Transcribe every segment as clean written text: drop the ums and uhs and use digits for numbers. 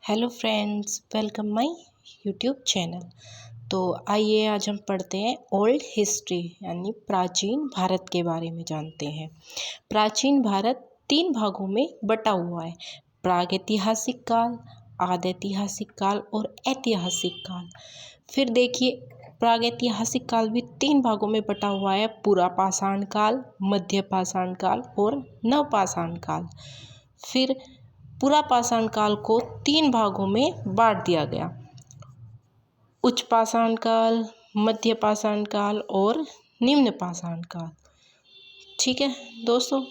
Hello friends, welcome my YouTube channel. तो आइए आज हम पढ़ते हैं ओल्ड हिस्ट्री यानी प्राचीन भारत के बारे में जानते हैं। प्राचीन भारत 3 भागों में बटा हुआ है। प्रागैतिहासिक काल, आदिऐतिहासिक काल और ऐतिहासिक काल। फिर देखिए, प्रागैतिहासिक काल भी 3 भागों में बटा हुआ है। पुरा पाषाण काल, मध्य पाषाण काल और नवपाषाण काल। फिर पुरा पाषाण काल को 3 भागों में बांट दिया गया। उच्च पाषाण काल, मध्य पाषाण काल और निम्न पाषाण काल। ठीक है दोस्तों,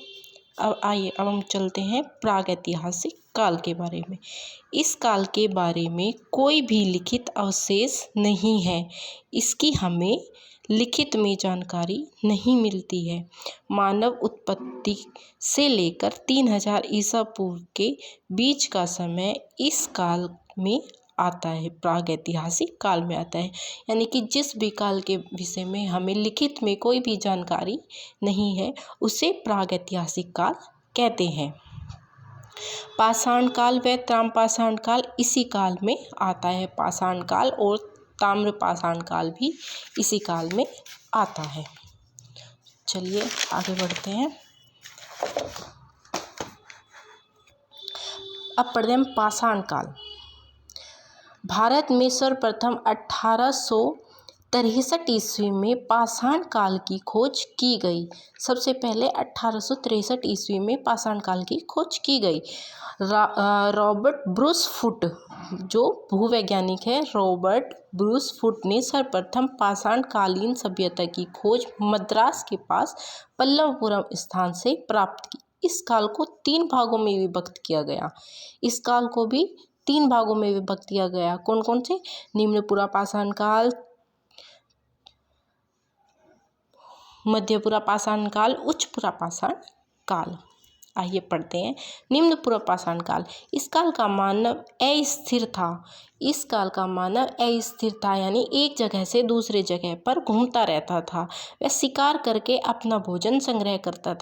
अब हम चलते हैं प्रागैतिहासिक काल के बारे में। इस काल के बारे में कोई भी लिखित अवशेष नहीं है। इसकी हमें लिखित में जानकारी नहीं मिलती है। मानव उत्पत्ति से लेकर 3000 ईसा पूर्व के बीच का समय इस काल में आता है, प्रागैतिहासिक काल में आता है। यानी कि जिस भी काल के विषय में हमें लिखित में कोई भी जानकारी नहीं है, उसे प्रागैतिहासिक काल कहते हैं। पाषाण काल व ताम्रपाषाण काल इसी काल में आता है। पाषाण काल और ताम्रपाषाण काल भी इसी काल में आता है। चलिए आगे बढ़ते हैं। अब पढ़ते हैं पाषाण काल। भारत में सर्वप्रथम 1863 ईस्वी में पाषाण काल की खोज की गई। सबसे पहले 1863 ईस्वी में पाषाण काल की खोज की गई। रॉबर्ट ब्रूस फुट, जो भूवैज्ञानिक है, रॉबर्ट ब्रूस फुट ने सर्वप्रथम पाषाण कालीन सभ्यता की खोज मद्रास के पास पल्लवपुरम स्थान से प्राप्त की। इस काल को 3 भागों में विभक्त किया गया। इस काल को भी 3 भागों में विभक्त किया गया। कौन कौन से? निम्न पुरा पाषाण काल, मध्य पुरा पाषाण काल, उच्च पुरा पाषाण काल। आइए पढ़ते हैं। निम्न पुरा पाषाण काल। इस काल का मानव अस्थिर था। इस काल का मानव अस्थिर था यानी एक जगह से दूसरे जगह पर घूमता रहता था। वह शिकार करके अपना भोजन संग्रह करता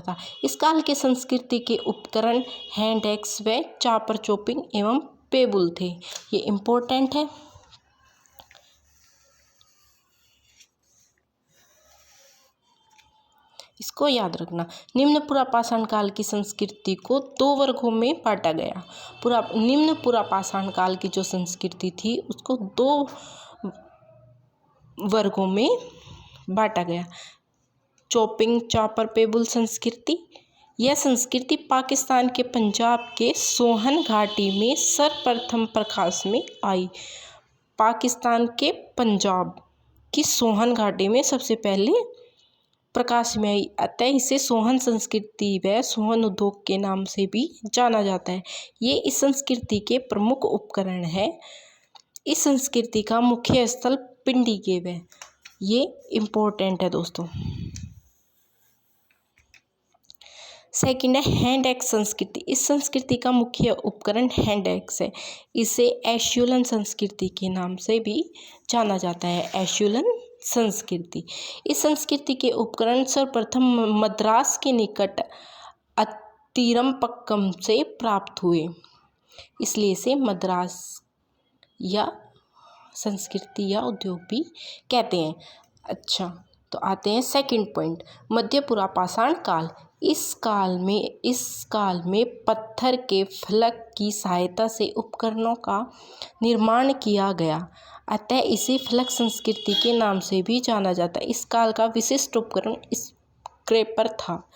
था। इस काल के संस्कृति के उपकरण हैंड एक्स व चापर चॉपिंग एवं पेबुल थे। ये इम्पोर्टेंट है। इसको याद रखना। निम्न पुरा पाषाण काल की संस्कृति को 2 वर्गों में बांटा गया। निम्न पुरा पाषाण काल की जो संस्कृति थी उसको 2 वर्गों में बांटा गया। चॉपिंग चापर पेबुल संस्कृति। यह संस्कृति पाकिस्तान के पंजाब के सोहन घाटी में सर्वप्रथम प्रकाश में आई। पाकिस्तान के पंजाब की सोहन घाटी में सबसे पहले प्रकाश में आई। अतः इसे सोहन संस्कृति व सोहन उद्योग के नाम से भी जाना जाता है। ये इस संस्कृति के प्रमुख उपकरण है। इस संस्कृति का मुख्य स्थल पिंडी केव है। ये इम्पोर्टेंट है दोस्तों। सेकंड है हैंड एक्स संस्कृति। इस संस्कृति का मुख्य उपकरण हैंड एक्स है। इसे एशुलन संस्कृति के नाम से भी जाना जाता है। एशुलन संस्कृति। इस संस्कृति के उपकरण सर्वप्रथम मद्रास के निकट अतिरमपक्कम से प्राप्त हुए, इसलिए इसे मद्रास या संस्कृति या उद्योग भी कहते हैं। अच्छा, तो आते हैं सेकंड पॉइंट, मध्य पुरा पाषाण काल। इस काल में पत्थर के फलक की सहायता से उपकरणों का निर्माण किया गया। अतः इसे फलक संस्कृति के नाम से भी जाना जाता है। इस काल का विशिष्ट उपकरण स्क्रैपर था।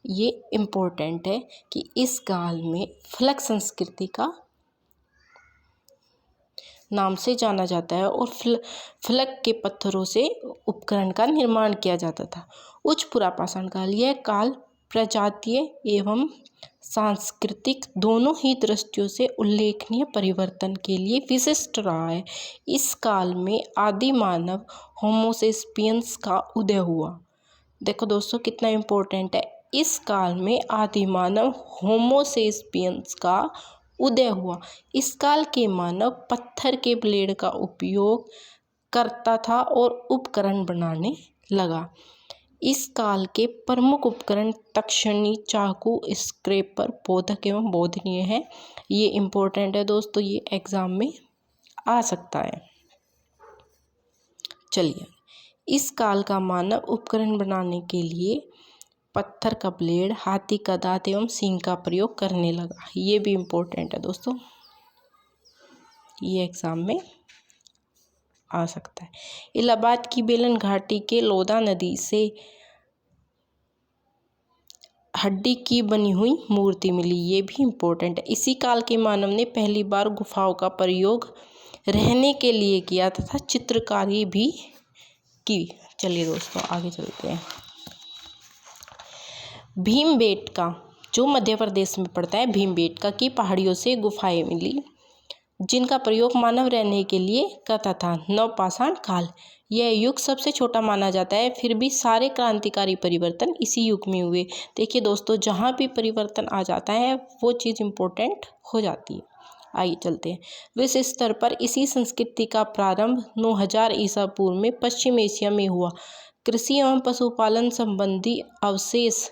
ये इम्पोर्टेंट है कि इस काल में फलक संस्कृति का नाम से जाना जाता है और फलक के पत्थरों से उपकरण का निर्माण किया जाता था। उच्च पुरा पाषाण काल। यह काल प्रजातीय एवं सांस्कृतिक दोनों ही दृष्टियों से उल्लेखनीय परिवर्तन के लिए विशिष्ट रहा है। इस काल में आदि मानव होमोसेपियंस का उदय हुआ। देखो दोस्तों कितना इम्पोर्टेंट है। इस काल में आदि मानव होमोसेपियंस का उदय हुआ। इस काल के मानव पत्थर के ब्लेड का उपयोग करता था और उपकरण बनाने लगा। इस काल के प्रमुख उपकरण तक्षणी, चाकू, स्क्रैपर, बोधक एवं बोधनीय है। ये इम्पोर्टेंट है दोस्तों, ये एग्जाम में आ सकता है। चलिए, इस काल का मानव उपकरण बनाने के लिए पत्थर का ब्लेड, हाथी का दांत एवं सींग का प्रयोग करने लगा। ये भी इम्पोर्टेंट है दोस्तों, ये एग्जाम में आ सकता है। इलाहाबाद की बेलन घाटी के लोधा नदी से हड्डी की बनी हुई मूर्ति मिली। ये भी इम्पोर्टेंट है। इसी काल के मानव ने पहली बार गुफाओं का प्रयोग रहने के लिए किया तथा चित्रकारी भी की। चलिए दोस्तों, आगे चलते हैं। भीमबेटका, जो मध्य प्रदेश में पड़ता है, भीमबेटका की पहाड़ियों से गुफाएं मिली जिनका प्रयोग मानव रहने के लिए करता था। नवपाषाण काल, यह युग सबसे छोटा माना जाता है, फिर भी सारे क्रांतिकारी परिवर्तन इसी युग में हुए। देखिए दोस्तों, जहाँ भी परिवर्तन आ जाता है वो चीज़ इम्पोर्टेंट हो जाती है। आइए चलते हैं। विश्व स्तर पर इसी संस्कृति का प्रारंभ 9000 ईसा पूर्व में पश्चिम एशिया में हुआ। कृषि एवं पशुपालन संबंधी अवशेष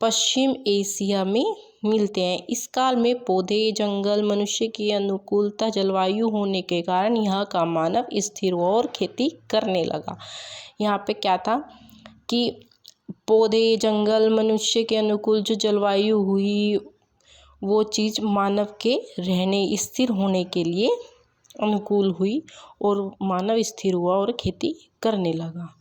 पश्चिम एशिया में मिलते हैं। इस काल में पौधे, जंगल, मनुष्य की अनुकूलता जलवायु होने के कारण यहाँ का मानव स्थिर हुआ और खेती करने लगा। यहाँ पे क्या था कि पौधे, जंगल, मनुष्य के अनुकूल जो जलवायु हुई वो चीज़ मानव के रहने, स्थिर होने के लिए अनुकूल हुई और मानव स्थिर हुआ और खेती करने लगा।